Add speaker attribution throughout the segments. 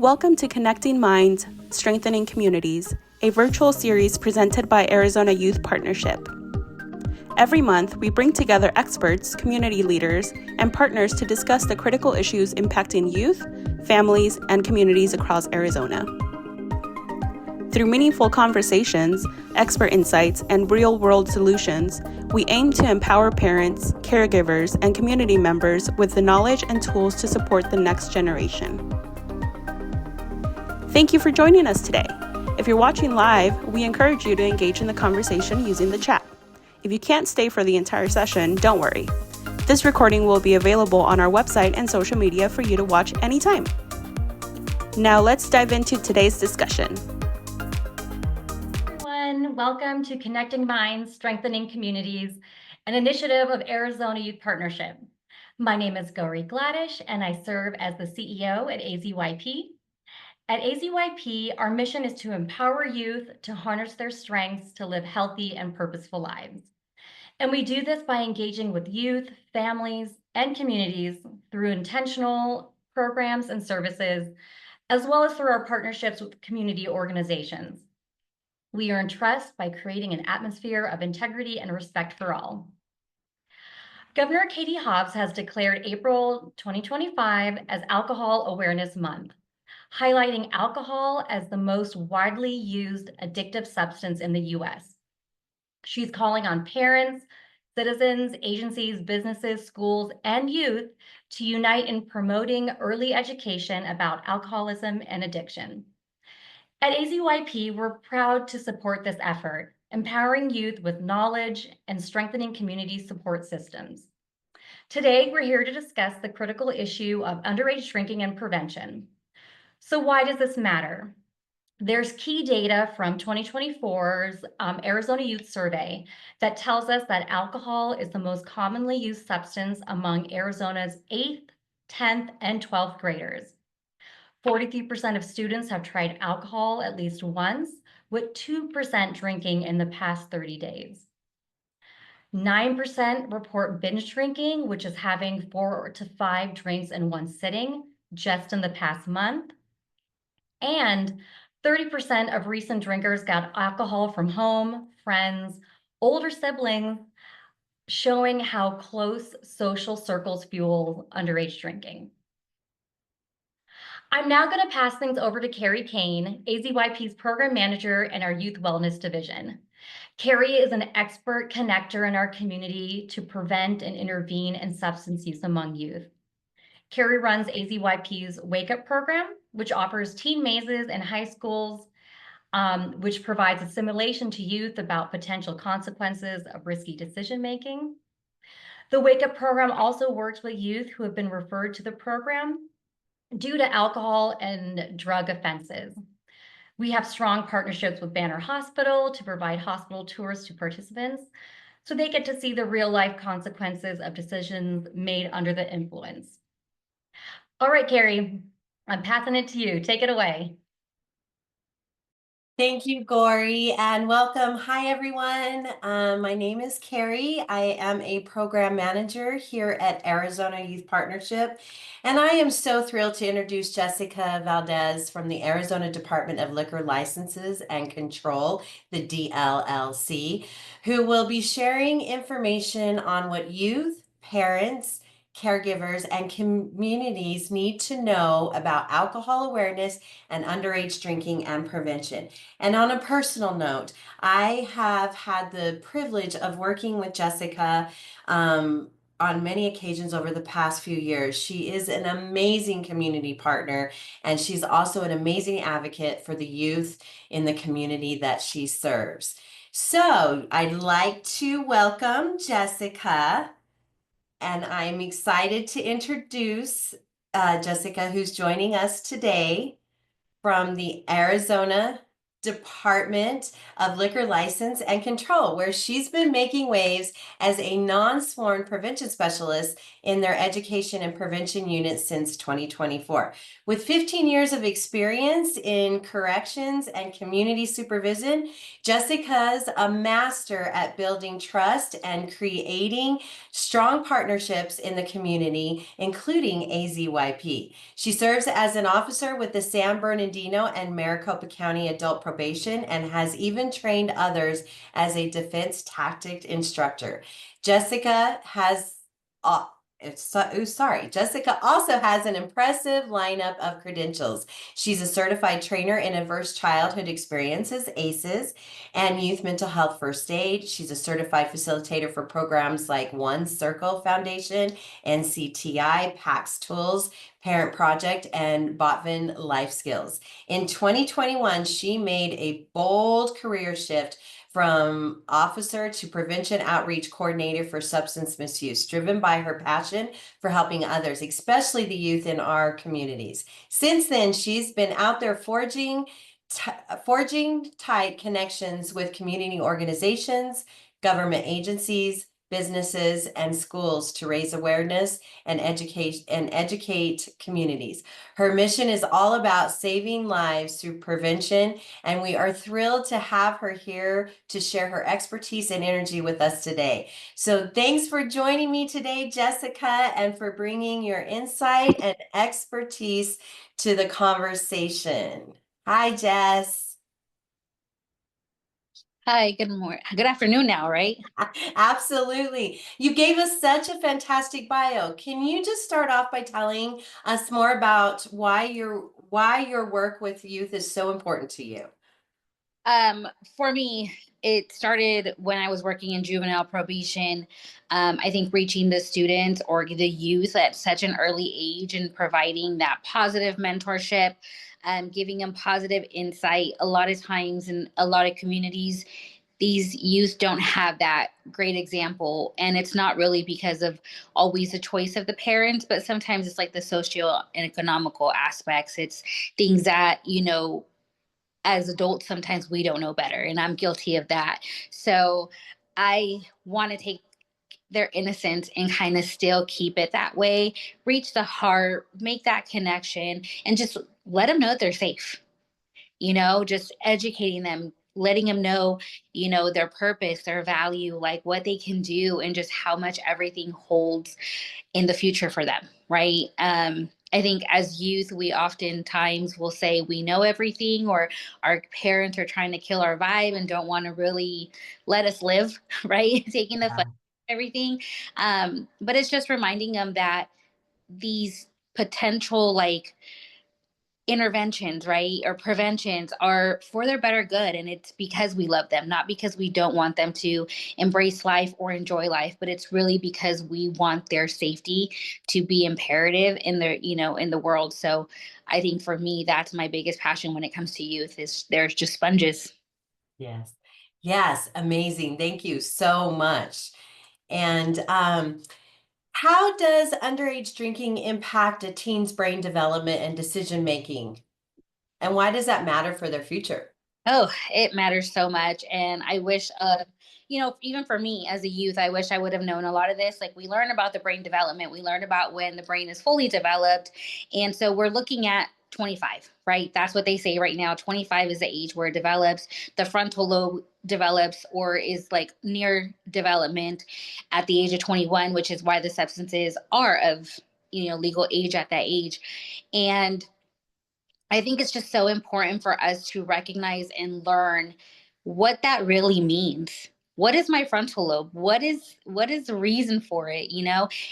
Speaker 1: Welcome to Connecting Minds, Strengthening Communities, a virtual series presented by Arizona Youth Partnership. Every month, we bring together experts, community leaders, and partners to discuss the critical issues impacting youth, families, and communities across Arizona. Through meaningful conversations, expert insights, and real-world solutions, we aim to empower parents, caregivers, and community members with the knowledge and tools to support the next generation. Thank you for joining us today. If you're watching live, we encourage you to engage in the conversation using the chat. If you can't stay for the entire session, don't worry. This recording will be available on our website and social media for you to watch anytime. Now let's dive into today's discussion.
Speaker 2: Welcome to Connecting Minds, Strengthening Communities, an initiative of Arizona Youth Partnership. My name is Gauri Gladish, and I serve as the CEO at AZYP. At AZYP, our mission is to empower youth to harness their strengths to live healthy and purposeful lives. And we do this by engaging with youth, families, and communities through intentional programs and services, as well as through our partnerships with community organizations. We earn trust by creating an atmosphere of integrity and respect for all. Governor Katie Hobbs has declared April 2025 as Alcohol Awareness Month, highlighting alcohol as the most widely used addictive substance in the U.S. She's calling on parents, citizens, agencies, businesses, schools, and youth to unite in promoting early education about alcoholism and addiction. At AZYP, we're proud to support this effort, empowering youth with knowledge and strengthening community support systems. Today, we're here to discuss the critical issue of underage drinking and prevention. So why does this matter? There's key data from 2024's Arizona Youth Survey that tells us that alcohol is the most commonly used substance among Arizona's 8th, 10th, and 12th graders. 43% of students have tried alcohol at least once, with 2% drinking in the past 30 days. 9% report binge drinking, which is having 4 to 5 drinks in one sitting just in the past month. And 30% of recent drinkers got alcohol from home, friends, older siblings, showing how close social circles fuel underage drinking. I'm now going to pass things over to Carrie Kane, AZYP's program manager in our youth wellness division. Carrie is an expert connector in our community to prevent and intervene in substance use among youth. Carrie runs AZYP's Wake Up program, which offers teen mazes in high schools, which provides a simulation to youth about potential consequences of risky decision-making. The Wake Up program also works with youth who have been referred to the program due to alcohol and drug offenses. We have strong partnerships with Banner Hospital to provide hospital tours to participants so they get to see the real-life consequences of decisions made under the influence. All right, Carrie, I'm passing it to you. Take it away.
Speaker 3: Thank you, Gauri, and welcome. Hi, everyone. My name is Carrie. I am a program manager here at Arizona Youth Partnership, and I am so thrilled to introduce Jessica Valdez from the Arizona Department of Liquor Licenses and Control, the DLLC, who will be sharing information on what youth, parents, caregivers, and communities need to know about alcohol awareness and underage drinking and prevention. And on a personal note, I have had the privilege of working with Jessica on many occasions over the past few years. She is an amazing community partner, and she's also an amazing advocate for the youth in the community that she serves. So I'd like to welcome Jessica, and I'm excited to introduce Jessica, who's joining us today from the Arizona Department of Liquor License and Control, where she's been making waves as a non-sworn prevention specialist in their education and prevention unit since 2024. With 15 years of experience in corrections and community supervision, Jessica's a master at building trust and creating strong partnerships in the community, including AZYP. She serves as an officer with the San Bernardino and Maricopa County Adult Probation and has even trained others as a defense tactic instructor. Jessica has Jessica also has an impressive lineup of credentials. She's a certified trainer in adverse childhood experiences, ACEs, and youth mental health first aid. She's a certified facilitator for programs like One Circle Foundation, NCTI, PAX Tools, Parent Project, and Botvin Life Skills. In 2021, she made a bold career shift from officer to prevention outreach coordinator for substance misuse, driven by her passion for helping others, especially the youth in our communities. Since then, she's been out there forging tight connections with community organizations, government agencies, businesses, and schools to raise awareness and educate communities. Her mission is all about saving lives through prevention, and we are thrilled to have her here to share her expertise and energy with us today. So thanks for joining me today, Jessica, and for bringing your insight and expertise to the conversation. Hi, Jess.
Speaker 4: Hi, good morning. Good afternoon now, right?
Speaker 3: Absolutely. You gave us such a fantastic bio. Can you just start off by telling us more about why your work with youth is so important to you?
Speaker 4: For me, it started when I was working in juvenile probation. I think reaching the students or the youth at such an early age and providing that positive mentorship, giving them positive insight. A lot of times in a lot of communities, these youth don't have that great example. And it's not really because of always a choice of the parents, but sometimes it's like the socio and economical aspects. It's things that, as adults, sometimes we don't know better. And I'm guilty of that. So I want to take their innocence and kind of still keep it that way, reach the heart, make that connection, and just let them know that they're safe. Just educating them, letting them know, their purpose, their value, like what they can do, and just how much everything holds in the future for them, right? I think as youth, we oftentimes will say we know everything, or our parents are trying to kill our vibe and don't want to really let us live, right? Taking the fun, everything. But it's just reminding them that these potential like interventions, right, or preventions are for their better good. And it's because we love them, not because we don't want them to embrace life or enjoy life, but it's really because we want their safety to be imperative in their, in the world. So I think for me, that's my biggest passion when it comes to youth is there's just sponges.
Speaker 3: Yes. Yes, amazing. Thank you so much. And how does underage drinking impact a teen's brain development and decision making? And why does that matter for their future?
Speaker 4: Oh, it matters so much. And I wish, even for me as a youth, I wish I would have known a lot of this. Like we learn about the brain development, we learn about when the brain is fully developed. And so we're looking at 25, right? That's what they say right now. 25 is the age where it develops. The frontal lobe develops or is like near development at the age of 21, which is why the substances are of, legal age at that age. And I think it's just so important for us to recognize and learn what that really means. What is my frontal lobe? What is the reason for it?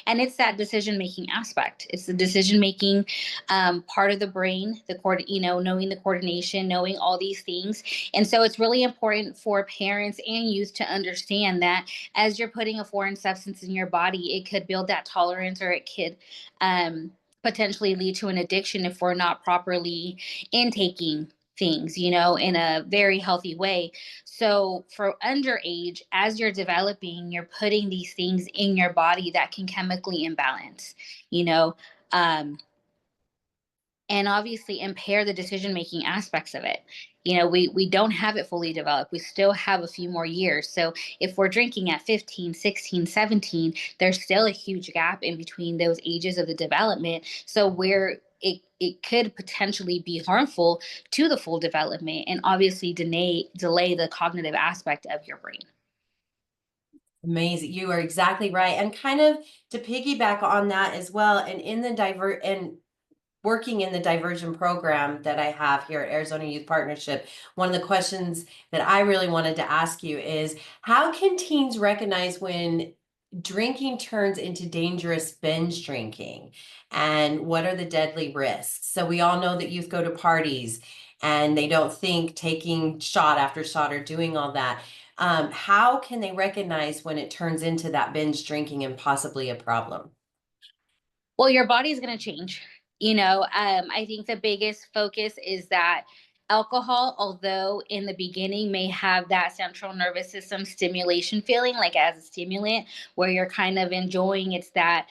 Speaker 4: And it's that decision making aspect. It's the decision making part of the brain, knowing the coordination, knowing all these things. And so it's really important for parents and youth to understand that as you're putting a foreign substance in your body, it could build that tolerance, or it could um, potentially lead to an addiction if we're not properly intaking things, in a very healthy way. So for underage, as you're developing, you're putting these things in your body that can chemically imbalance, you know. Um, and obviously impair the decision-making aspects of it. You know, we don't have it fully developed. We still have a few more years. So if we're drinking at 15, 16, 17, there's still a huge gap in between those ages of the development. So where it could potentially be harmful to the full development and obviously delay the cognitive aspect of your brain.
Speaker 3: Amazing. You are exactly right. And kind of to piggyback on that as well, and in the working in the diversion program that I have here at Arizona Youth Partnership, one of the questions that I really wanted to ask you is, how can teens recognize when drinking turns into dangerous binge drinking? And what are the deadly risks? So we all know that youth go to parties and they don't think taking shot after shot or doing all that. How can they recognize when it turns into that binge drinking and possibly a problem?
Speaker 4: Well, your body's going to change. You know, I think the biggest focus is that alcohol, although in the beginning may have that central nervous system stimulation feeling, like as a stimulant, where you're kind of enjoying, it's that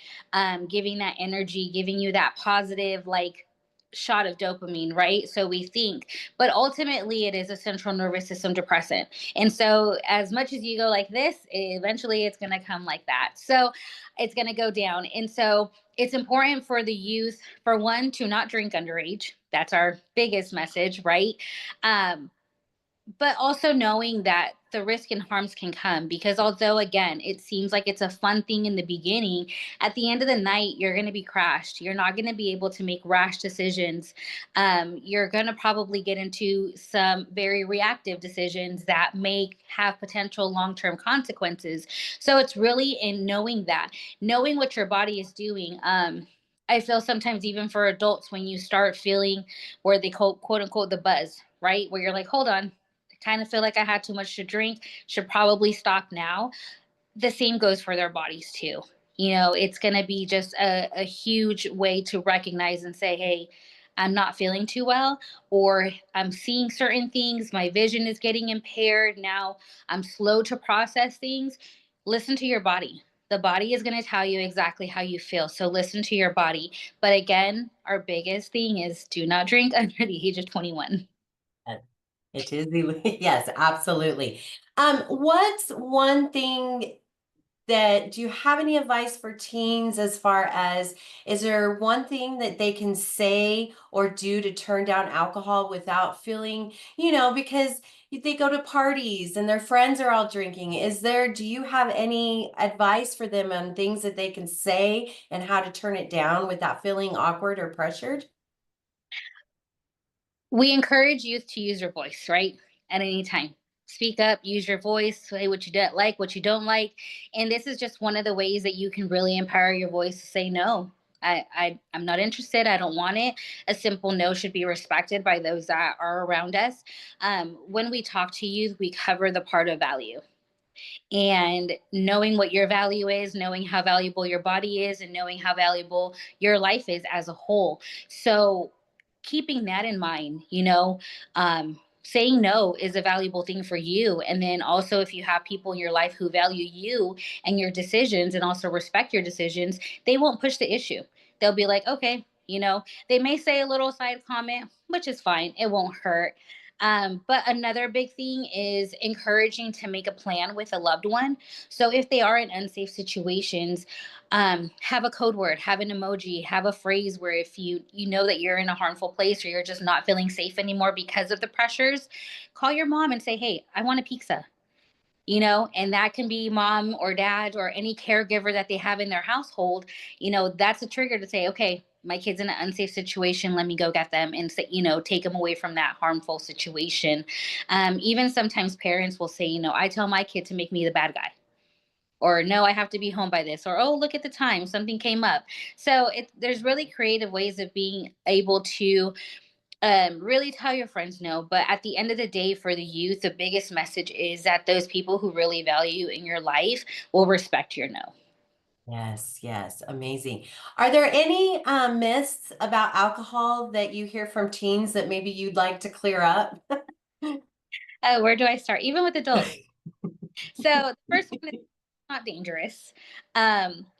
Speaker 4: giving that energy, giving you that positive, like, shot of dopamine, right? So we think, but ultimately it is a central nervous system depressant. And so as much as you go like this, eventually it's going to come like that. So it's going to go down. And so it's important for the youth, for one, to not drink underage. That's our biggest message, right? Um, but also knowing that the risk and harms can come, because although again it seems like it's a fun thing in the beginning, at the end of the night you're going to be crashed. You're not going to be able to make rash decisions. You're going to probably get into some very reactive decisions that may have potential long-term consequences. So it's really in knowing what your body is doing. I feel sometimes even for adults, when you start feeling where they quote unquote the buzz, right, where you're like, hold on, kind of feel like I had too much to drink, should probably stop now. The same goes for their bodies too. You know, it's going to be just a huge way to recognize and say, hey, I'm not feeling too well, or I'm seeing certain things. My vision is getting impaired. Now I'm slow to process things. Listen to your body. The body is going to tell you exactly how you feel. So listen to your body. But again, our biggest thing is do not drink under the age of 21.
Speaker 3: It is, yes, absolutely. What's one thing do you have any advice for teens as far as, is there one thing that they can say or do to turn down alcohol without feeling, because they go to parties and their friends are all drinking. Do you have any advice for them on things that they can say and how to turn it down without feeling awkward or pressured?
Speaker 4: We encourage youth to use your voice, right? At any time. Speak up, use your voice, say what you don't like, what you don't like. And this is just one of the ways that you can really empower your voice to say no. I'm not interested. I don't want it. A simple no should be respected by those that are around us. When we talk to youth, we cover the part of value, and knowing what your value is, knowing how valuable your body is, and knowing how valuable your life is as a whole. So keeping that in mind, saying no is a valuable thing for you. And then also, if you have people in your life who value you and your decisions and also respect your decisions, they won't push the issue. They'll be like, okay, they may say a little side comment, which is fine. It won't hurt. But another big thing is encouraging to make a plan with a loved one. So if they are in unsafe situations, have a code word, have an emoji, have a phrase where if you know that you're in a harmful place or you're just not feeling safe anymore because of the pressures, call your mom and say, hey, I want a pizza. And that can be mom or dad or any caregiver that they have in their household. That's a trigger to say, okay, my kid's in an unsafe situation, let me go get them and say, take them away from that harmful situation. Even sometimes parents will say, I tell my kid to make me the bad guy, or no, I have to be home by this, or oh, look at the time, something came up. So there's really creative ways of being able to really tell your friends no. But at the end of the day, for the youth, the biggest message is that those people who really value you in your life will respect your no.
Speaker 3: Yes, yes, amazing. Are there any myths about alcohol that you hear from teens that maybe you'd like to clear up?
Speaker 4: Where do I start? Even with adults. So the first one is not dangerous.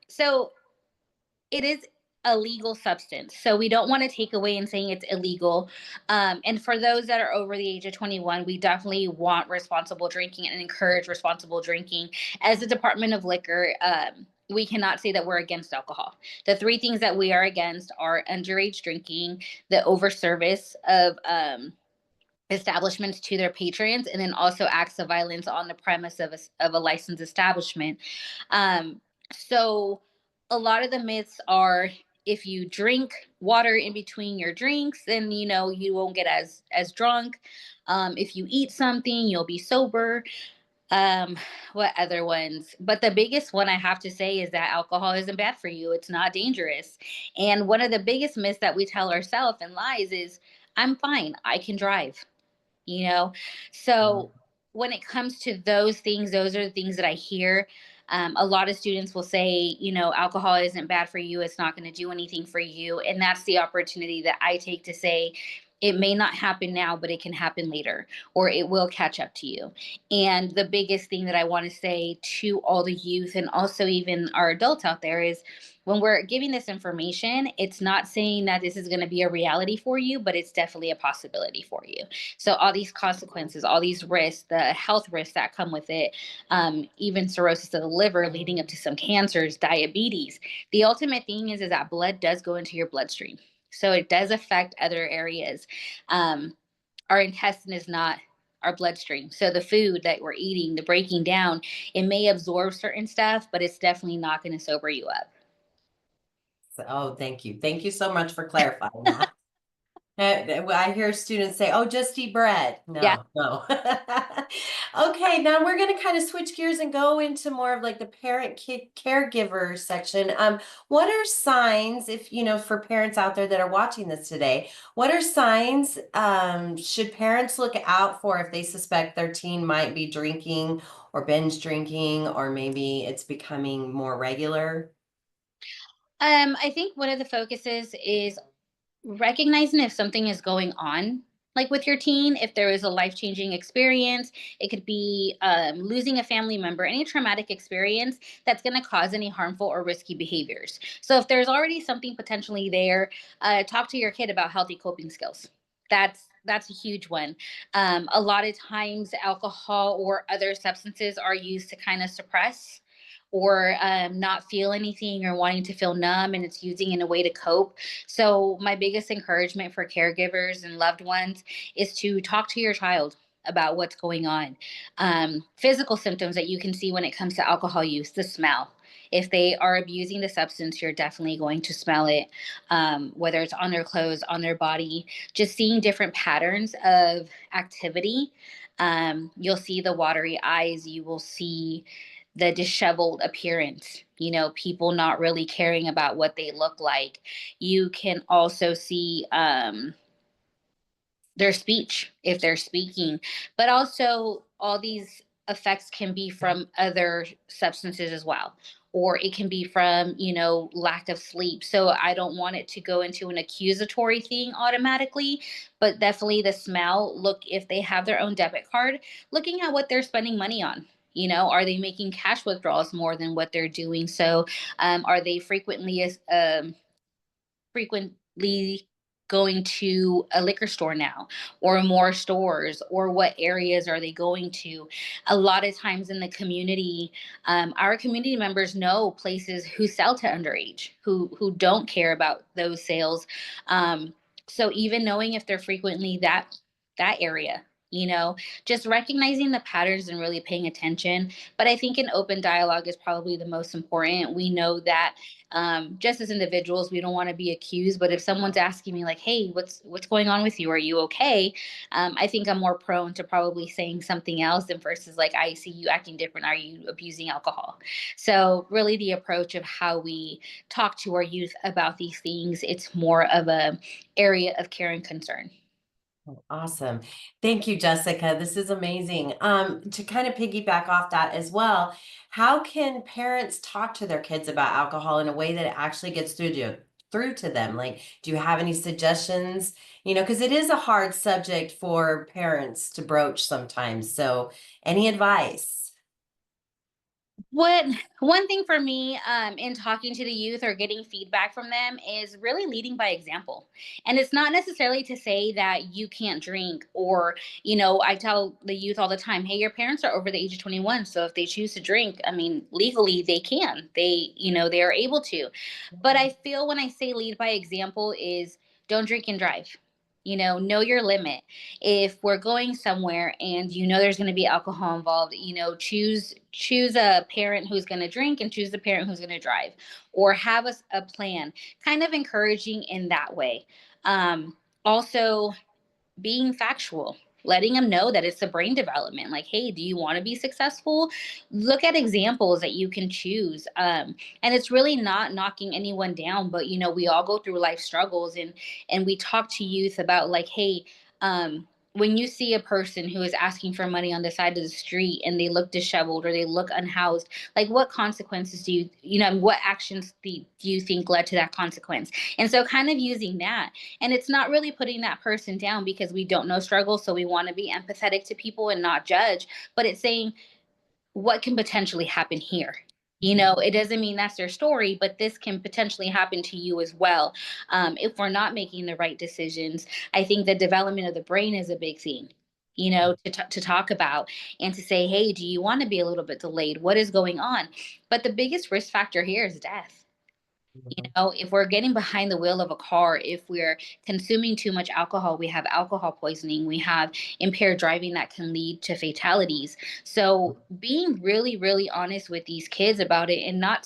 Speaker 4: So it is a legal substance. So we don't want to take away and saying it's illegal. And for those that are over the age of 21, we definitely want responsible drinking and encourage responsible drinking. As the Department of Liquor, we cannot say that we're against alcohol. The three things that we are against are underage drinking, the overservice of establishments to their patrons, and then also acts of violence on the premise of a licensed establishment. So a lot of the myths are, if you drink water in between your drinks, then you won't get as drunk. If you eat something, you'll be sober. What other ones? But the biggest one I have to say is that alcohol isn't bad for you. It's not dangerous. And one of the biggest myths that we tell ourselves and lies is, I'm fine, I can drive, you know? So when it comes to those things, those are the things that I hear. A lot of students will say, alcohol isn't bad for you. It's not going to do anything for you. And that's the opportunity that I take to say, it may not happen now, but it can happen later, or it will catch up to you. And the biggest thing that I want to say to all the youth and also even our adults out there is, when we're giving this information, it's not saying that this is going to be a reality for you, but it's definitely a possibility for you. So all these consequences, all these risks, the health risks that come with it, even cirrhosis of the liver leading up to some cancers, diabetes. The ultimate thing is that blood does go into your bloodstream. So it does affect other areas. Our intestine is not our bloodstream. So the food that we're eating, the breaking down, it may absorb certain stuff, but it's definitely not going to sober you up.
Speaker 3: Oh, thank you. Thank you so much for clarifying that. I hear students say, "Oh, just eat bread."
Speaker 4: Yeah.
Speaker 3: No. Okay, now we're going to kind of switch gears and go into more of like the parent kid caregiver section. What are signs, if for parents out there that are watching this today, what are signs should parents look out for if they suspect their teen might be drinking or binge drinking, or maybe it's becoming more regular?
Speaker 4: I think one of the focuses is recognizing if something is going on, like with your teen, if there is a life-changing experience. It could be losing a family member, any traumatic experience that's going to cause any harmful or risky behaviors. So if there's already something potentially there, talk to your kid about healthy coping skills. That's a huge one. A lot of times alcohol or other substances are used to kind of suppress or not feel anything, or wanting to feel numb, and it's using in a way to cope. So my biggest encouragement for caregivers and loved ones is to talk to your child about what's going on. Physical symptoms that you can see when it comes to alcohol use: the smell. If they are abusing the substance, you're definitely going to smell it, whether it's on their clothes, on their body. Just seeing different patterns of activity. You'll see the watery eyes. You will see the disheveled appearance, people not really caring about what they look like. You can also see their speech, if they're speaking, but also all these effects can be from other substances as well, or it can be from lack of sleep. So I don't want it to go into an accusatory thing automatically, but definitely the smell. Look, if they have their own debit card, looking at what they're spending money on. Are they making cash withdrawals more than what they're doing? So are they frequently going to a liquor store now, or more stores, or what areas are they going to? A lot of times in the community, our community members know places who sell to underage, who don't care about those sales. So even knowing if they're frequently that area, just recognizing the patterns and really paying attention. But I think an open dialogue is probably the most important. We know that just as individuals, we don't want to be accused, but if someone's asking me like, "Hey, what's going on with you, are you okay?" I think I'm more prone to probably saying something else than versus like, "I see you acting different, are you abusing alcohol?" So really the approach of how we talk to our youth about these things, it's more of a area of care and concern.
Speaker 3: Awesome. Thank you, Jessica. This is amazing. To kind of piggyback off that as well, how can parents talk to their kids about alcohol in a way that it actually gets through to them? Like, do you have any suggestions? Because it is a hard subject for parents to broach sometimes. So, any advice?
Speaker 4: What one thing for me in talking to the youth or getting feedback from them is really leading by example. And it's not necessarily to say that you can't drink, or, I tell the youth all the time, hey, your parents are over the age of 21. So if they choose to drink, I mean, legally they can. They are able to. But I feel when I say lead by example is don't drink and drive. Know your limit. If we're going somewhere and there's going to be alcohol involved, choose a parent who's going to drink and choose the parent who's going to drive, or have a plan, kind of encouraging in that way. Also being factual, letting them know that it's a brain development. Like, hey, do you want to be successful? Look at examples that you can choose. And it's really not knocking anyone down, but we all go through life struggles, and we talk to youth about, like, hey, when you see a person who is asking for money on the side of the street and they look disheveled or they look unhoused, like, what consequences what actions do you think led to that consequence? And so kind of using that. And it's not really putting that person down, because we don't know struggle. So we want to be empathetic to people and not judge. But it's saying, what can potentially happen here? It doesn't mean that's their story, but this can potentially happen to you as well. If we're not making the right decisions, I think the development of the brain is a big thing, to talk about, and to say, hey, do you want to be a little bit delayed? What is going on? But the biggest risk factor here is death. If we're getting behind the wheel of a car, if we're consuming too much alcohol, we have alcohol poisoning, we have impaired driving that can lead to fatalities. So being really, really honest with these kids about it, and not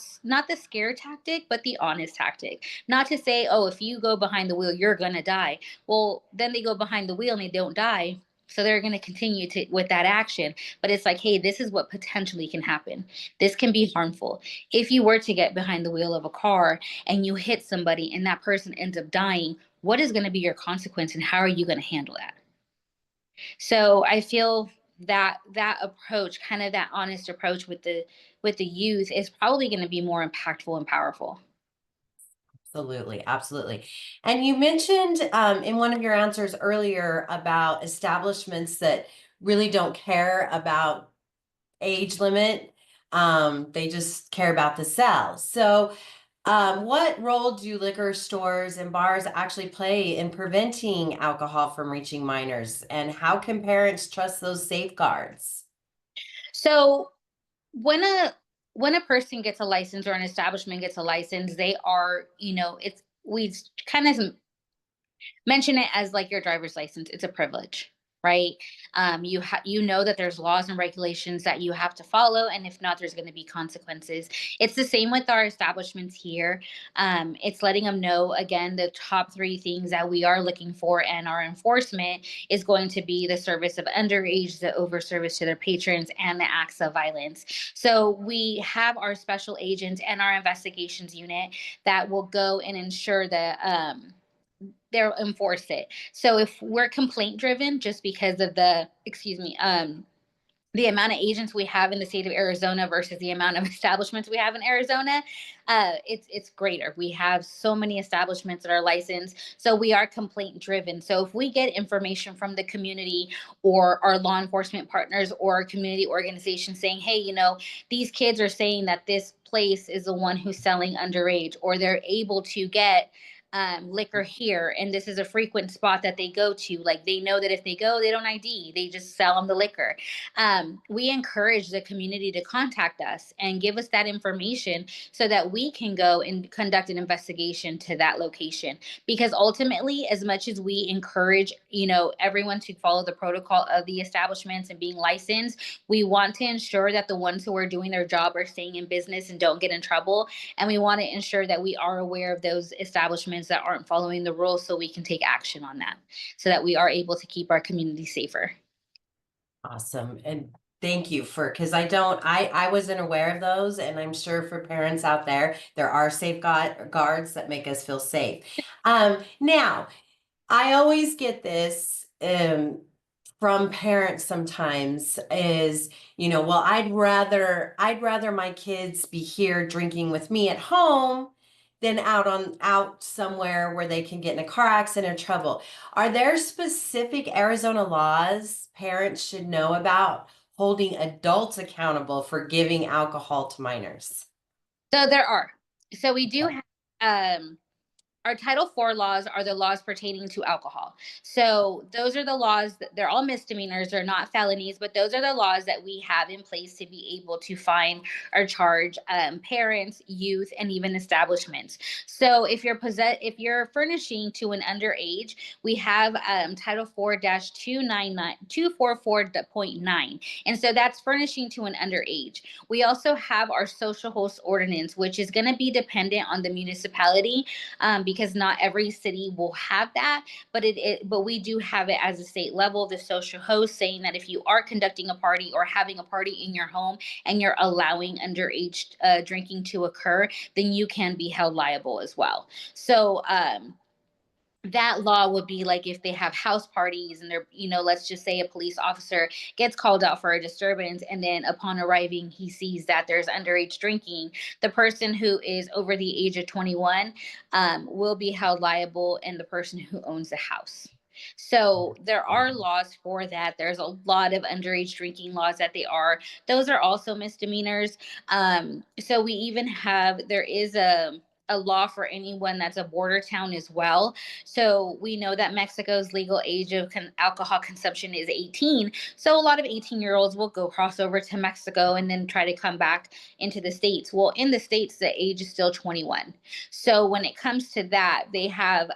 Speaker 4: the scare tactic, but the honest tactic. Not to say, oh, if you go behind the wheel, you're gonna die. Well, then they go behind the wheel and they don't die. So they're going to continue with that action. But it's like, hey, this is what potentially can happen. This can be harmful. If you were to get behind the wheel of a car and you hit somebody and that person ends up dying, what is going to be your consequence, and how are you going to handle that? So I feel that approach, kind of that honest approach with the youth, is probably going to be more impactful and powerful.
Speaker 3: Absolutely, absolutely. And you mentioned in one of your answers earlier about establishments that really don't care about age limit. They just care about the sales. So, what role do liquor stores and bars actually play in preventing alcohol from reaching minors? And how can parents trust those safeguards?
Speaker 4: So when a person gets a license, or an establishment gets a license, they are, it's we kind of mention it as like your driver's license. It's a privilege, right? You know that there's laws and regulations that you have to follow, and if not, there's going to be consequences. It's the same with our establishments here. It's letting them know, again, the top three things that we are looking for, and our enforcement is going to be the service of underage, the over service to their patrons, and the acts of violence. So we have our special agents and our investigations unit that will go and ensure that they'll enforce it. So if we're complaint driven, just because of the amount of agents we have in the state of Arizona versus the amount of establishments we have in Arizona, it's greater. We have so many establishments that are licensed, so we are complaint driven. So if we get information from the community or our law enforcement partners or our community organization saying, hey, these kids are saying that this place is the one who's selling underage, or they're able to get liquor here, and this is a frequent spot that they go to, like, they know that if they go, they don't ID, they just sell them the liquor. We encourage the community to contact us and give us that information so that we can go and conduct an investigation to that location. Because ultimately, as much as we encourage, everyone to follow the protocol of the establishments and being licensed, we want to ensure that the ones who are doing their job are staying in business and don't get in trouble. And we want to ensure that we are aware of those establishments that aren't following the rules, so we can take action on that, so that we are able to keep our community safer.
Speaker 3: Awesome. And thank you because I wasn't aware of those. And I'm sure for parents out there, there are safeguards that make us feel safe. Now, I always get this from parents sometimes is, well, I'd rather my kids be here drinking with me at home than out somewhere where they can get in a car accident or trouble. Are there specific Arizona laws parents should know about holding adults accountable for giving alcohol to minors?
Speaker 4: So there are. So we do
Speaker 3: Okay.
Speaker 4: have our Title IV laws are the laws pertaining to alcohol. So those are the laws that they're all misdemeanors, they're not felonies, but those are the laws that we have in place to be able to fine or charge parents, youth, and even establishments. So if you're furnishing to an underage, we have Title 4-244.9, and so that's furnishing to an underage. We also have our social host ordinance, which is going to be dependent on the municipality, because not every city will have that, but we do have it as a state level, the social host, saying that if you are conducting a party or having a party in your home and you're allowing underage drinking to occur, then you can be held liable as well. So that law would be like if they have house parties and they're, let's just say a police officer gets called out for a disturbance, and then upon arriving he sees that there's underage drinking, the person who is over the age of 21 will be held liable, and the person who owns the house. So there are laws for that. There's a lot of underage drinking laws that those are also misdemeanors. So we even there is a law for anyone that's a border town as well. So we know that Mexico's legal age of alcohol consumption is 18. So a lot of 18-year-olds will go cross over to Mexico and then try to come back into the States. Well, in the States, the age is still 21. So when it comes to that, they have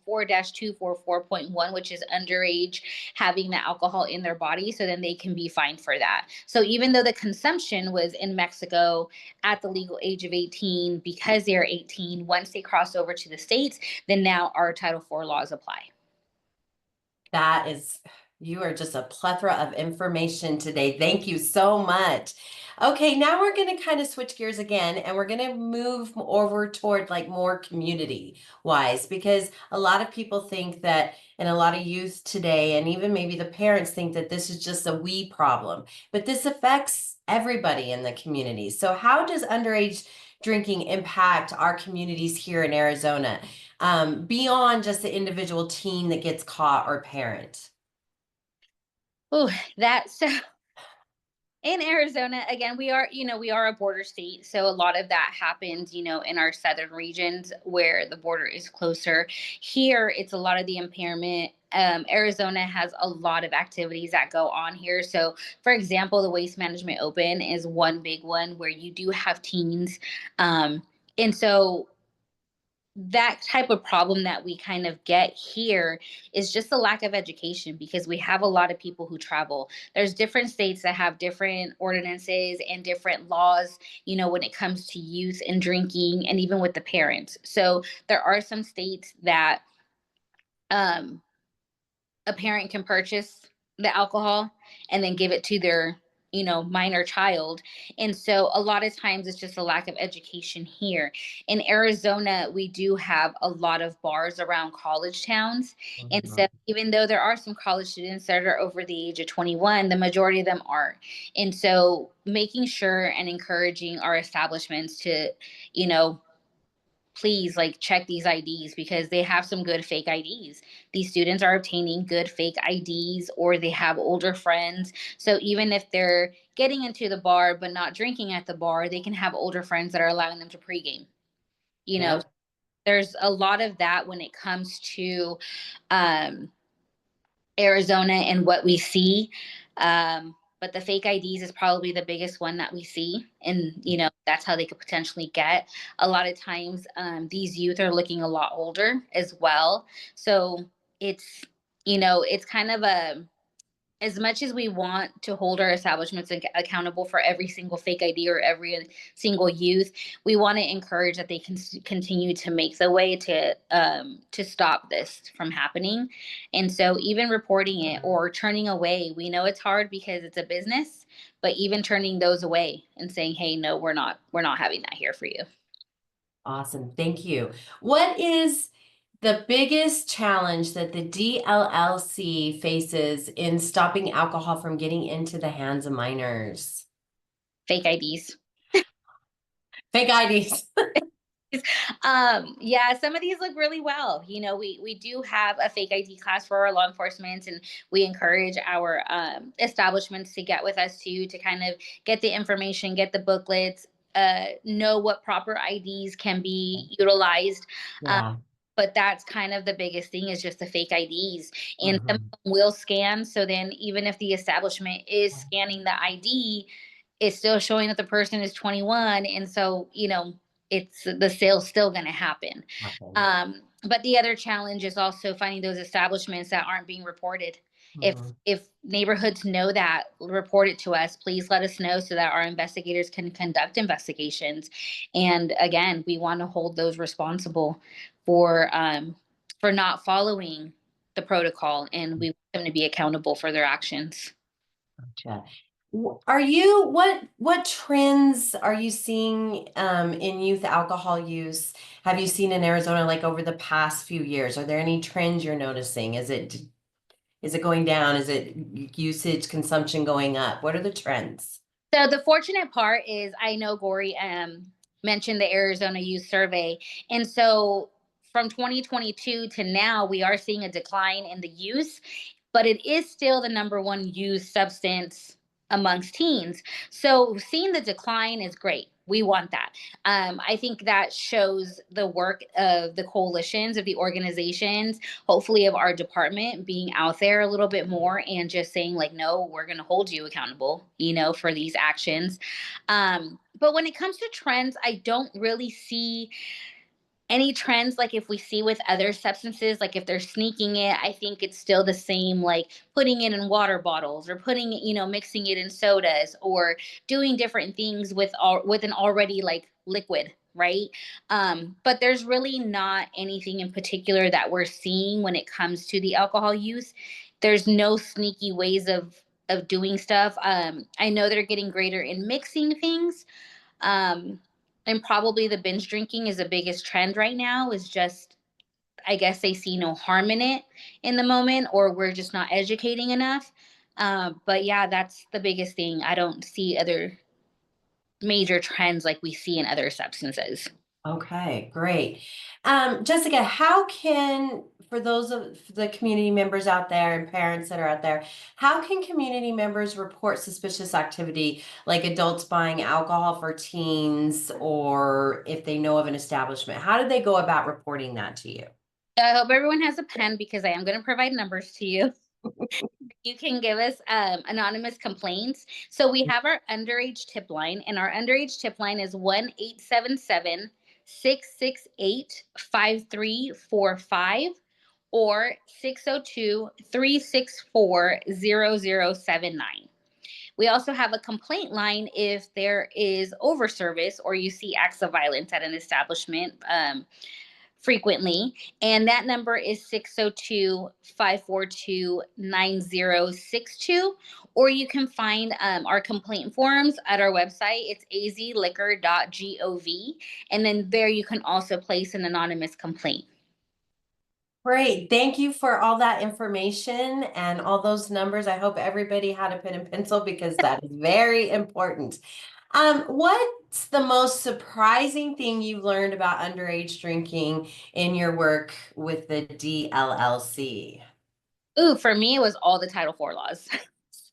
Speaker 4: 4-244.1, which is underage having the alcohol in their body. So then they can be fined for that. So even though the consumption was in Mexico at the legal age of 18, because they're 18, once they cross over to the States, then now our Title IV laws apply.
Speaker 3: You are just a plethora of information today. Thank you so much. Okay, now we're going to kind of switch gears again, and we're going to move over toward like more community wise, because a lot of people think that, and a lot of youth today, and even maybe the parents think that this is just a we problem, but this affects everybody in the community. So how does underage drinking impact our communities here in Arizona, beyond just the individual teen that gets caught or parent?
Speaker 4: Oh, that's so. In Arizona, again, we are a border state. So a lot of that happens, in our southern regions where the border is closer. Here, it's a lot of the impairment. Arizona has a lot of activities that go on here. So, for example, the Waste Management Open is one big one where you do have teens. And so that type of problem that we kind of get here is just a lack of education, because we have a lot of people who travel. There's different states that have different ordinances and different laws, when it comes to youth and drinking, and even with the parents. So there are some states that um, a parent can purchase the alcohol and then give it to their minor child. And so a lot of times it's just a lack of education here. In Arizona, we do have a lot of bars around college towns. And so even though there are some college students that are over the age of 21, the majority of them aren't. And so making sure and encouraging our establishments to please check these IDs, because they have some good fake IDs. These students are obtaining good fake IDs, or they have older friends. So even if they're getting into the bar but not drinking at the bar, they can have older friends that are allowing them to pregame.
Speaker 3: Yeah.
Speaker 4: There's a lot of that when it comes to Arizona and what we see. But the fake IDs is probably the biggest one that we see. And, that's how they could potentially get. A lot of times these youth are looking a lot older as well. So it's, it's kind of as much as we want to hold our establishments accountable for every single fake ID or every single youth, we want to encourage that they can continue to make the way to stop this from happening. And so even reporting it or turning away, we know it's hard because it's a business, but even turning those away and saying, hey, no, we're not having that here for you.
Speaker 3: Awesome. Thank you. What is the biggest challenge that the DLLC faces in stopping alcohol from getting into the hands of minors?
Speaker 4: Fake IDs.
Speaker 3: Fake IDs.
Speaker 4: Yeah, some of these look really well. You know, we do have a fake ID class for our law enforcement, and we encourage our establishments to get with us too, to kind of get the information, get the booklets, know what proper IDs can be utilized. Um,
Speaker 3: Yeah.
Speaker 4: but that's kind of the biggest thing, is just the fake IDs, and some
Speaker 3: Mhm.
Speaker 4: of them will scan. So then, even if the establishment is scanning the ID, it's still showing that the person is 21, and so, you know, it's the sale's still going to happen.
Speaker 3: Okay.
Speaker 4: But the other challenge is also finding those establishments that aren't being reported.
Speaker 3: Mhm.
Speaker 4: If neighborhoods know that, report it to us. Please let us know so that our investigators can conduct investigations. And again, we want to hold those responsible for not following the protocol, and we want them to be accountable for their actions.
Speaker 3: Gotcha. Are you what trends are you seeing in youth alcohol use? Have you seen in Arizona like over the past few years? Are there any trends you're noticing? Is it going down? Is it usage consumption going up? What are the trends?
Speaker 4: So the fortunate part is, I know Gory mentioned the Arizona Youth Survey, and so from 2022 to now, we are seeing a decline in the use, but it is still the number one used substance amongst teens. So seeing the decline is great. We want that. I think that shows the work of the coalitions, of the organizations, hopefully of our department being out there a little bit more and just saying, like, no, we're going to hold you accountable, you know, for these actions. But when it comes to trends, I don't really see any trends like if we see with other substances, like if they're sneaking it. I think it's still the same, like putting it in water bottles, or putting it, you know, mixing it in sodas, or doing different things with an already like liquid, right? But there's really not anything in particular that we're seeing when it comes to the alcohol use. There's no sneaky ways of doing stuff. I know they're getting greater in mixing things. um and probably the binge drinking is the biggest trend right now, is just, I guess they see no harm in it in the moment, or we're just not educating enough. But yeah, that's the biggest thing. I don't see other major trends like we see in other substances.
Speaker 3: Okay, great. Jessica, how can, for those of the community members out there and parents that are out there, how can community members report suspicious activity like adults buying alcohol for teens, or if they know of an establishment? How do they go about reporting that to you?
Speaker 4: I hope everyone has a pen, because I am going to provide numbers to you. You can give us anonymous complaints. So we have our underage tip line, and our underage tip line is 1-877-668-5345, or 602-364-0079. We also have a complaint line if there is overservice, or you see acts of violence at an establishment frequently. And that number is 602-542-9062. Or you can find our complaint forms at our website. It's azliquor.gov. And then there you can also place an anonymous complaint.
Speaker 3: Great. Thank you for all that information and all those numbers. I hope everybody had a pen and pencil because that is very important. What's the most surprising thing you've learned about underage drinking in your work with the DLLC?
Speaker 4: Ooh, for me, it was all the Title IV laws.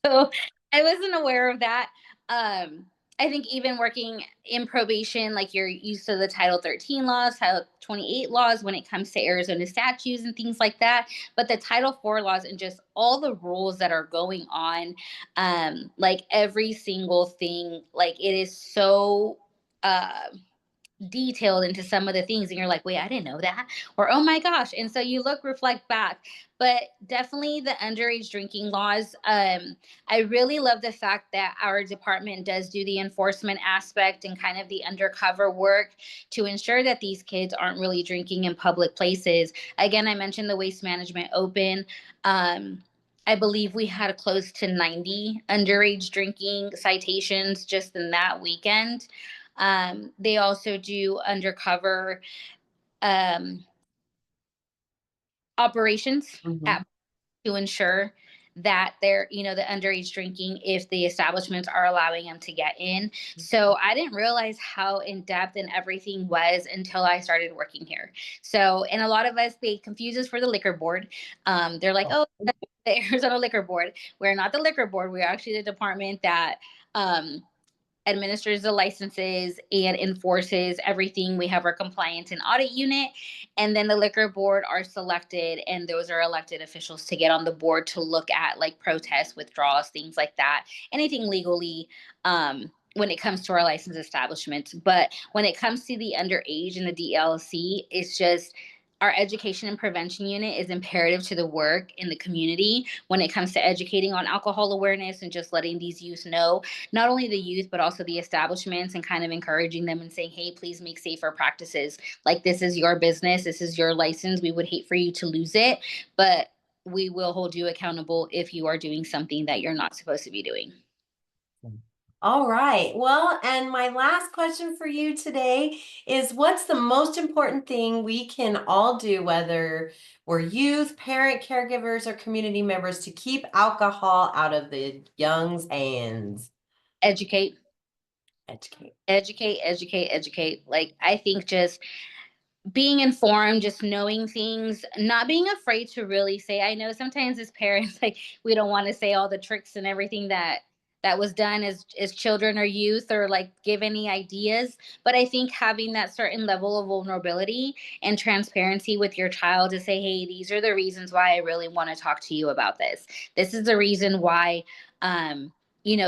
Speaker 4: So I wasn't aware of that. Um, I think even working in probation, like you're used to the Title 13 laws, Title 28 laws when it comes to Arizona statutes and things like that. But the Title 4 laws and just all the rules that are going on, like every single thing, like it is so uh, detailed into some of the things, and you're like, wait, I didn't know that, or oh my gosh. And so you reflect back. But definitely the underage drinking laws, I really love the fact that our department does do the enforcement aspect and kind of the undercover work to ensure that these kids aren't really drinking in public places. Again, I mentioned the waste management open. I believe we had close to 90 underage drinking citations just in that weekend. They also do undercover um, operations
Speaker 3: Mhm.
Speaker 4: at, to ensure that they're, the underage drinking if the establishments are allowing them to get in. So I didn't realize how in depth and everything was until I started working here. So, and a lot of us, they confuse us for the liquor board. They're like, oh, the Arizona Liquor Board. We're not the liquor board. We're actually the department that um, administers the licenses and enforces everything. We have our compliance and audit unit, and then the liquor board are selected, and those are elected officials to get on the board to look at like protests, withdrawals, things like that, anything legally when it comes to our licensed establishments. But when it comes to the underage and the DLC, it's just our education and prevention unit is imperative to the work in the community when it comes to educating on alcohol awareness and just letting these youth know, not only the youth, but also the establishments, and kind of encouraging them and saying, hey, please make safer practices. Like, this is your business. This is your license. We would hate for you to lose it, but we will hold you accountable if you are doing something that you're not supposed to be doing.
Speaker 3: All right. Well, and my last question for you today is, what's the most important thing we can all do, whether we're youth, parent, caregivers, or community members, to keep alcohol out of the young's hands?
Speaker 4: Educate,
Speaker 3: Educate.
Speaker 4: educate, educate, educate. Like, I think just being informed, just knowing things, not being afraid to really say. I know sometimes as parents, like, we don't want to say all the tricks and everything that was done as children or youth, or like give any ideas. But I think having that certain level of vulnerability and transparency with your child to say, hey, these are the reasons why I really want to talk to you about this. This is the reason why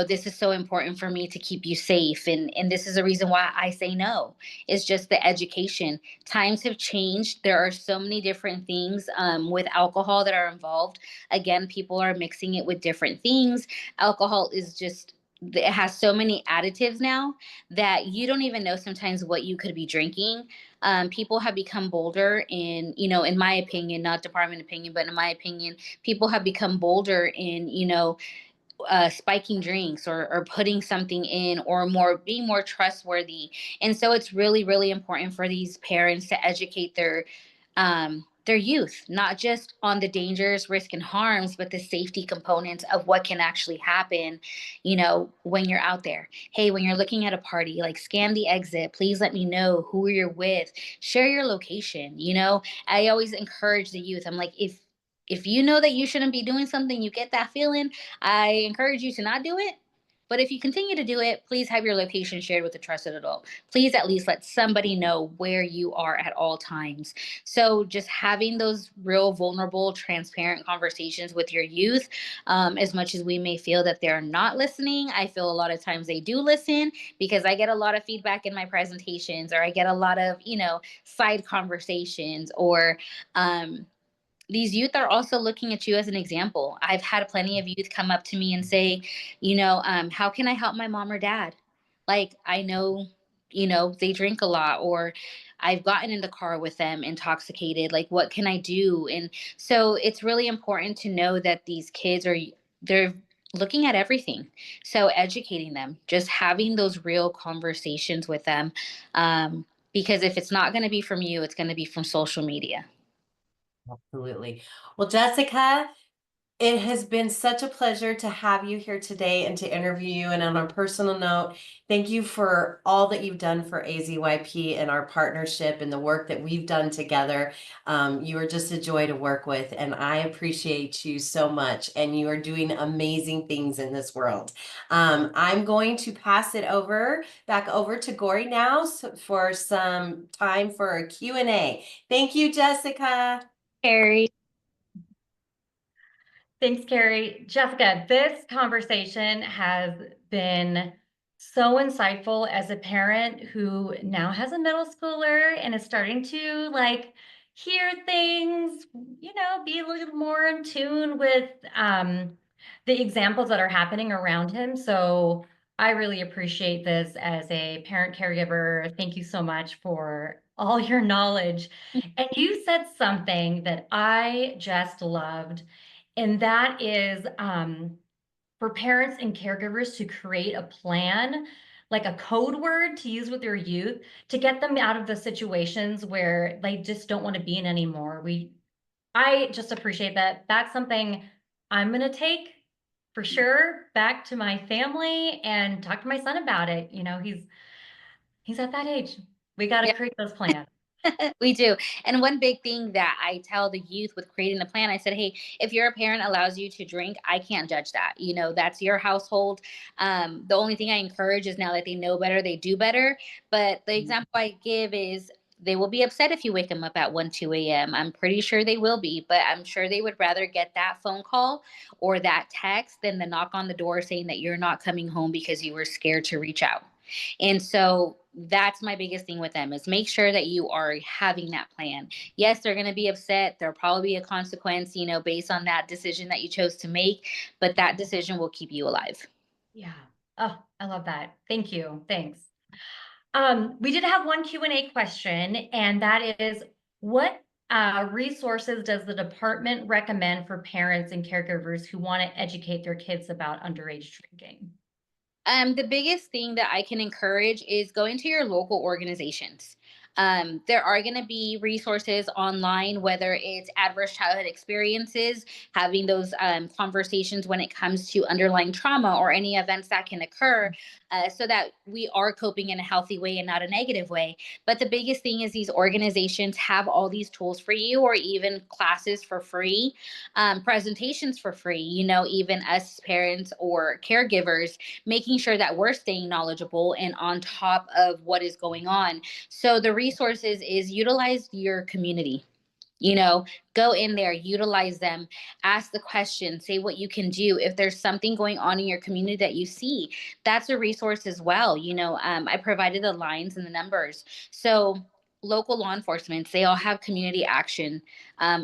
Speaker 4: this is so important for me to keep you safe, and this is the reason why I say no. It's just the education. Times have changed. There are so many different things with alcohol that are involved. Again, people are mixing it with different things. Alcohol is just, it has so many additives now that you don't even know sometimes what you could be drinking. People have become bolder in my opinion, not department opinion, but in my opinion, people have become bolder in, spiking drinks, or putting something in, or being more trustworthy. And so it's really, really important for these parents to educate their youth, not just on the dangers, risk, and harms, but the safety components of what can actually happen, when you're out there. Hey, when you're looking at a party, like, scan the exit. Please let me know who you're with. Share your location. I always encourage the youth. I'm like, if you know that you shouldn't be doing something, you get that feeling, I encourage you to not do it. But if you continue to do it, please have your location shared with a trusted adult. Please at least let somebody know where you are at all times. So just having those real vulnerable, transparent conversations with your youth, as much as we may feel that they're not listening, I feel a lot of times they do listen, because I get a lot of feedback in my presentations, or I get a lot of, side conversations, or these youth are also looking at you as an example. I've had plenty of youth come up to me and say, how can I help my mom or dad? Like, I know, they drink a lot, or I've gotten in the car with them intoxicated. Like, what can I do? And so it's really important to know that these kids they're looking at everything. So educating them, just having those real conversations with them. Because if it's not going to be from you, it's going to be from social media.
Speaker 3: Absolutely. Well, Jessica, it has been such a pleasure to have you here today and to interview you. And on a personal note, thank you for all that you've done for AZYP and our partnership and the work that we've done together. You are just a joy to work with, and I appreciate you so much. And you are doing amazing things in this world. I'm going to pass it back over to Gory now for some time for a Q&A. Thank you, Jessica.
Speaker 4: Carrie.
Speaker 2: Thanks, Carrie. Jessica, this conversation has been so insightful as a parent who now has a middle schooler and is starting to hear things, be a little more in tune with the examples that are happening around him. So I really appreciate this as a parent caregiver. Thank you so much for all your knowledge. And you said something that I just loved. And that is for parents and caregivers to create a plan, like a code word to use with their youth to get them out of the situations where they just don't want to be in anymore. I just appreciate that. That's something I'm going to take for sure back to my family and talk to my son about it. You know, he's at that age. We got to create those plans.
Speaker 4: We do. And one big thing that I tell the youth with creating the plan, I said, hey, if your parent allows you to drink, I can't judge that. You know, that's your household. The only thing I encourage is now that they know better, they do better. But the example I give is they will be upset if you wake them up at 1, 2 a.m. I'm pretty sure they will be, but I'm sure they would rather get that phone call or that text than the knock on the door saying that you're not coming home because you were scared to reach out. And so that's my biggest thing with them is make sure that you are having that plan. Yes, they're going to be upset. There'll probably be a consequence, you know, based on that decision that you chose to make, but that decision will keep you alive.
Speaker 2: Yeah. Oh, I love that. Thank you. Thanks. We did have one Q&A question, and that is, what resources does the department recommend for parents and caregivers who want to educate their kids about underage drinking?
Speaker 4: The biggest thing that I can encourage is going to your local organizations. There are going to be resources online, whether it's adverse childhood experiences, having those conversations when it comes to underlying trauma or any events that can occur, so that we are coping in a healthy way and not a negative way. But the biggest thing is these organizations have all these tools for you, or even classes for free, presentations for free, you know, even us parents or caregivers making sure that we're staying knowledgeable and on top of what is going on. So the resources is utilize your community. You know, go in there, utilize them, ask the question, say what you can do. If there's something going on in your community that you see, that's a resource as well. You know, I provided the lines and the numbers. So local law enforcement, they all have community action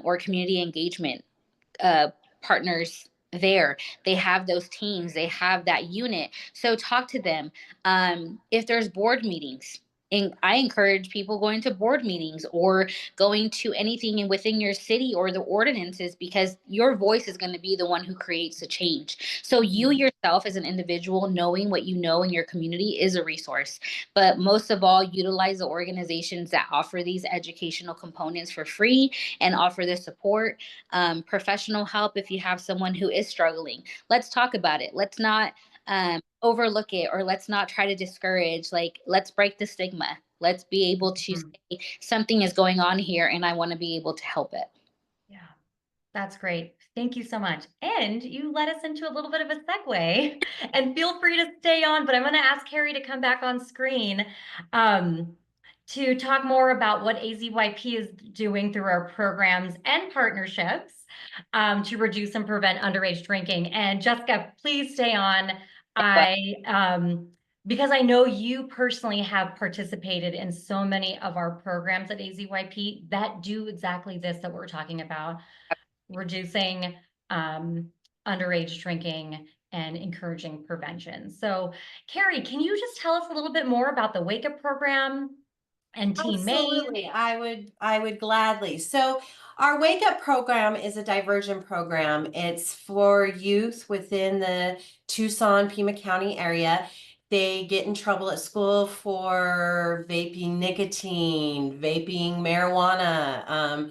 Speaker 4: or community engagement uh, partners there. They have those teams, they have that unit. So talk to them. If there's board meetings, and I encourage people going to board meetings or going to anything within your city or the ordinances, because your voice is going to be the one who creates the change. So you yourself as an individual, knowing what you know in your community is a resource. But most of all, utilize the organizations that offer these educational components for free and offer the support, professional help if you have someone who is struggling. Let's talk about it. Let's not overlook it, or let's not try to discourage. Like, let's break the stigma. Let's be able to say something is going on here and I want to be able to help it.
Speaker 2: Yeah. That's great. Thank you so much. And you led us into a little bit of a segue, and feel free to stay on, but I'm going to ask Carrie to come back on screen to talk more about what AZYP is doing through our programs and partnerships to reduce and prevent underage drinking. And Jessica, please stay on. Because I know you personally have participated in so many of our programs at AZYP that do exactly this that we're talking about, reducing underage drinking and encouraging prevention. So, Carrie, can you just tell us a little bit more about the Wake Up program and Teen Maine?
Speaker 3: Absolutely, I would gladly. So our Wake Up program is a diversion program. It's for youth within the Tucson, Pima County area. They get in trouble at school for vaping nicotine, vaping marijuana,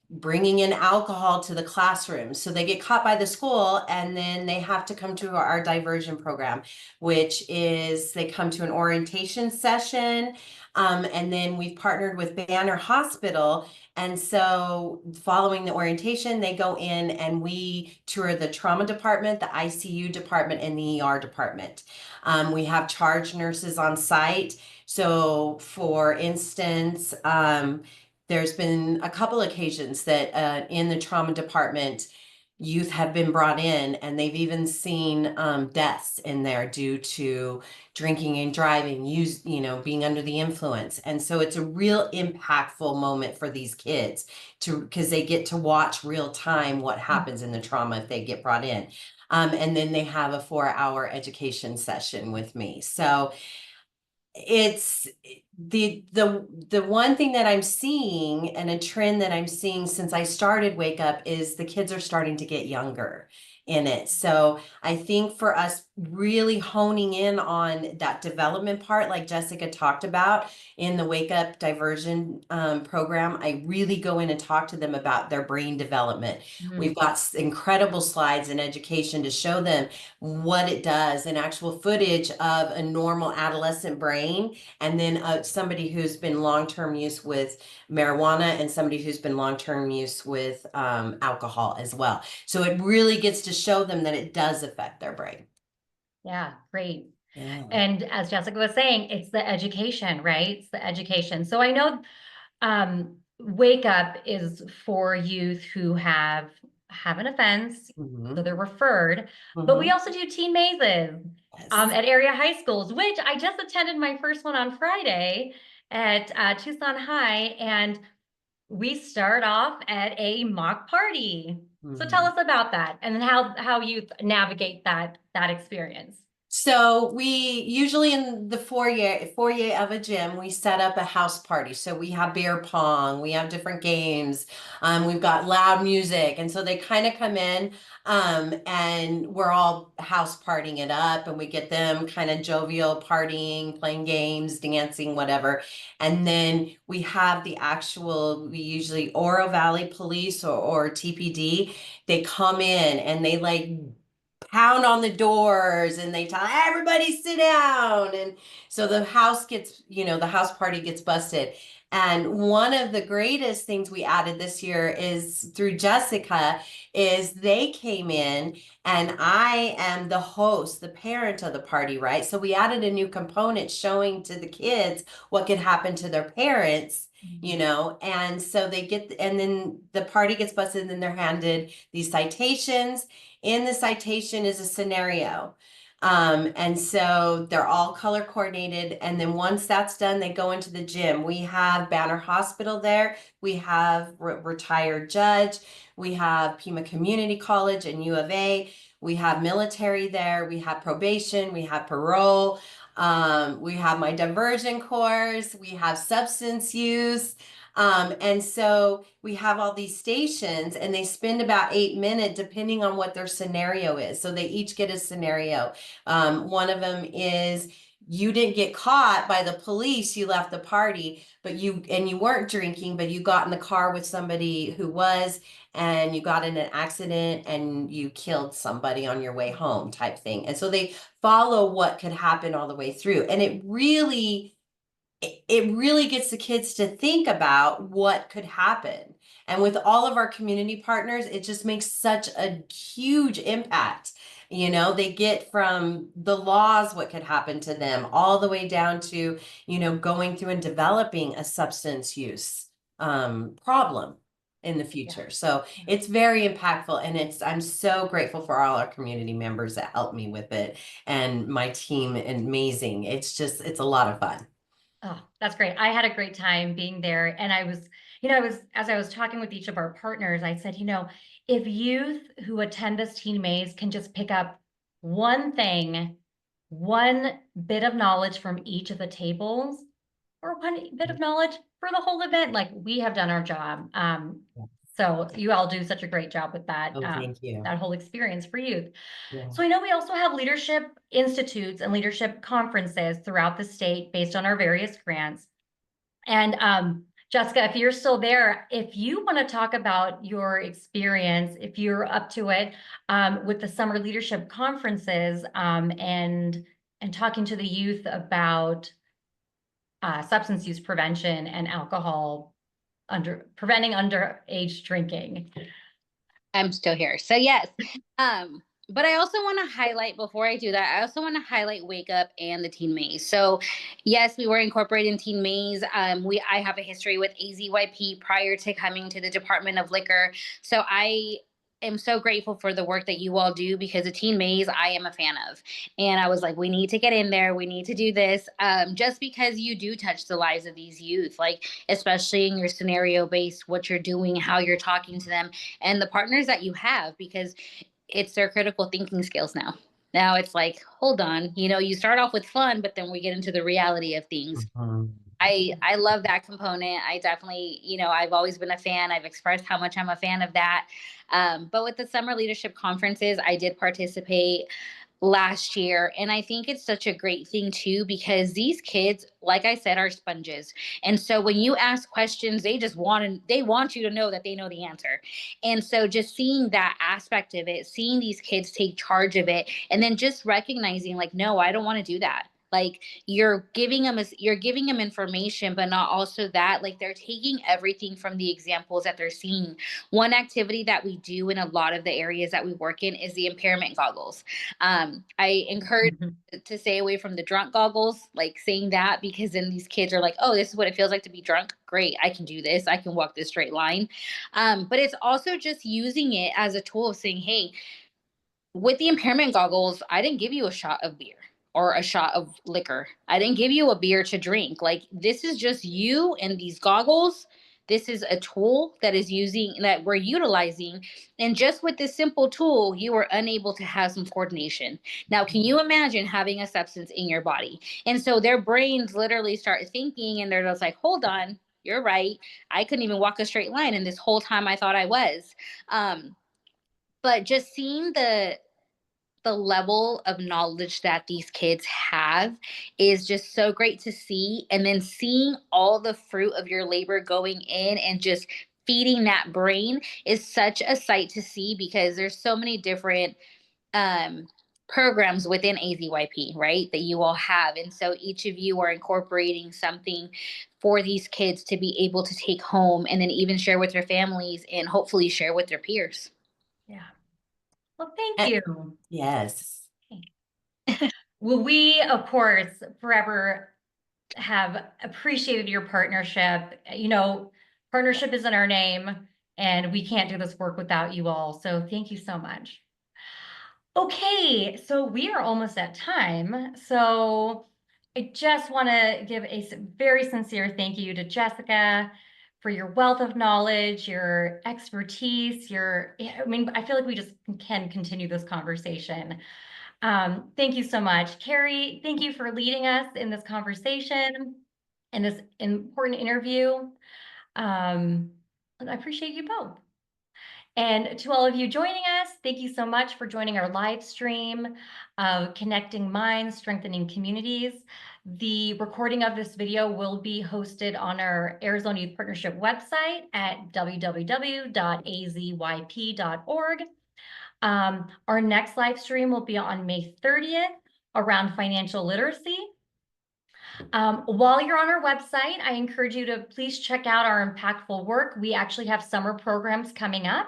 Speaker 3: bringing in alcohol to the classroom. So they get caught by the school, and then they have to come to our diversion program, which is they come to an orientation session. And then we've partnered with Banner Hospital. And so following the orientation, they go in and we tour the trauma department, the ICU department, and the ER department. We have charge nurses on site. So for instance, there's been a couple occasions that in the trauma department, youth have been brought in, and they've even seen deaths in there due to drinking and driving, being under the influence. And so it's a real impactful moment for these kids because they get to watch real time what happens in the trauma if they get brought in. And then they have a 4-hour education session with me. So it's the one thing that I'm seeing, and a trend that I'm seeing since I started Wake Up, is the kids are starting to get younger in it. So I think for us really honing in on that development part, like Jessica talked about in the Wake Up Diversion program. I really go in and talk to them about their brain development. We've got incredible slides and education to show them what it does, and actual footage of a normal adolescent brain, and then somebody who's been long-term use with marijuana and somebody who's been long-term use with alcohol as well. So it really gets to show them that it does affect their brain.
Speaker 2: Yeah, great.
Speaker 3: Yeah.
Speaker 2: And as Jessica was saying, it's the education, right? It's the education. So I know Wake Up is for youth who have an offense,
Speaker 3: Mhm.
Speaker 2: so they're referred. But we
Speaker 3: Mhm.
Speaker 2: also do teen mazes
Speaker 3: Yes.
Speaker 2: at area high schools, which I just attended my first one on Friday at Tucson High, and we start off at a mock party. So tell us about that and then how youth navigate that experience.
Speaker 3: So we usually in the foyer of a gym, we set up a house party. So we have beer pong, we have different games, we've got loud music, and so they kind of come in, and we're all house partying it up, and we get them kind of jovial, partying, playing games, dancing, whatever. And then we have we usually Oro Valley Police or TPD. They come in and they like pound on the doors and they tell everybody sit down, and so the the house party gets busted. And one of the greatest things we added this year is through Jessica, is they came in and I am the host, the parent of the party, right? So we added a new component showing to the kids what could happen to their parents, and so and then the party gets busted, and then they're handed these citations. In the citation is a scenario. And so they're all color coordinated. And then once that's done, they go into the gym. We have Banner Hospital there. We have retired judge. We have Pima Community College and U of A. We have military there. We have probation. We have parole. We have my diversion course. We have substance use. And so we have all these stations, and they spend about 8 minutes depending on what their scenario is. So they each get a scenario. One of them is you didn't get caught by the police, you left the party, but you weren't drinking, but you got in the car with somebody who was, and you got in an accident and you killed somebody on your way home type thing. And so they follow what could happen all the way through. And it really gets the kids to think about what could happen. And with all of our community partners, it just makes such a huge impact. They get from the laws, what could happen to them, all the way down to, going through and developing a substance use problem in the future. So it's very impactful, and I'm so grateful for all our community members that helped me with it, and my team, amazing. It's a lot of fun.
Speaker 2: Oh, that's great. I had a great time being there. And as I was talking with each of our partners, I said, if youth who attend this teen maze can just pick up one thing, one bit of knowledge from each of the tables, or one bit of knowledge for the whole event, like we have done our job. So you all do such a great job with that,
Speaker 3: Oh, thank you.
Speaker 2: that whole experience for youth.
Speaker 3: Yeah.
Speaker 2: So I know we also have leadership institutes and leadership conferences throughout the state based on our various grants. And Jessica, if you're still there, if you want to talk about your experience, if you're up to it, with the summer leadership conferences, and talking to the youth about substance use prevention and preventing underage drinking.
Speaker 4: I'm still here. So yes. But I also want to highlight, before I do that, I also want to highlight Wake Up and the Teen Maze. So yes, we were incorporated in Teen Maze. I have a history with AZYP prior to coming to the Department of Liquor. So I am so grateful for the work that you all do, because the Teen Maze I am a fan of. And I was like, we need to get in there. We need to do this, just because you do touch the lives of these youth, like especially in your scenario based, what you're doing, how you're talking to them, and the partners that you have, because it's their critical thinking skills now. Now it's like, hold on, you start off with fun, but then we get into the reality of things. I love that component. I definitely, I've always been a fan. I've expressed how much I'm a fan of that. But with the summer leadership conferences, I did participate last year. And I think it's such a great thing too, because these kids, like I said, are sponges. And so when you ask questions, they want you to know that they know the answer. And so just seeing that aspect of it, seeing these kids take charge of it, and then just recognizing like, no, I don't want to do that. Like you're giving them information, but not also that, like they're taking everything from the examples that they're seeing. One activity that we do in a lot of the areas that we work in is the impairment goggles. I encourage to stay away from the drunk goggles, like saying that, because then these kids are like, oh, this is what it feels like to be drunk. Great, I can do this. I can walk this straight line. But it's also just using it as a tool of saying, hey, with the impairment goggles, I didn't give you a shot of beer or a shot of liquor. I didn't give you a beer to drink. Like this is just you and these goggles. This is a tool that we're utilizing. And just with this simple tool, you were unable to have some coordination. Now, can you imagine having a substance in your body? And so their brains literally start thinking and they're just like, hold on, you're right. I couldn't even walk a straight line. And this whole time I thought I was. But just seeing the level of knowledge that these kids have is just so great to see. And then seeing all the fruit of your labor going in and just feeding that brain is such a sight to see, because there's so many different um, programs within AZYP, right, that you all have. And so each of you are incorporating something for these kids to be able to take home and then even share with their families and hopefully share with their peers.
Speaker 2: Yeah. Well, thank you.
Speaker 3: Yes.
Speaker 2: Well, we, of course, forever have appreciated your partnership. You know, partnership is in our name, and we can't do this work without you all. So thank you so much. Okay, so we are almost at time. So I just want to give a very sincere thank you to Jessica for your wealth of knowledge, your expertise, I mean, I feel like we just can continue this conversation. Thank you so much. Carrie, thank you for leading us in this conversation, in this important interview. I appreciate you both. And to all of you joining us, thank you so much for joining our live stream of Connecting Minds, Strengthening Communities. The recording of this video will be hosted on our Arizona Youth Partnership website at www.azyp.org. Our next live stream will be on May 30th around financial literacy. While you're on our website, I encourage you to please check out our impactful work. We actually have summer programs coming up.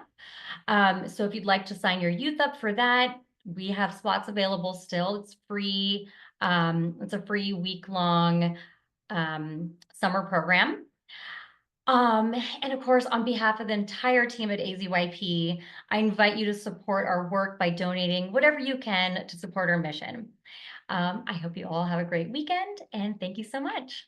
Speaker 2: So if you'd like to sign your youth up for that, we have spots available still. It's free. It's a free week-long summer program. And of course, on behalf of the entire team at AZYP, I invite you to support our work by donating whatever you can to support our mission. I hope you all have a great weekend, and thank you so much.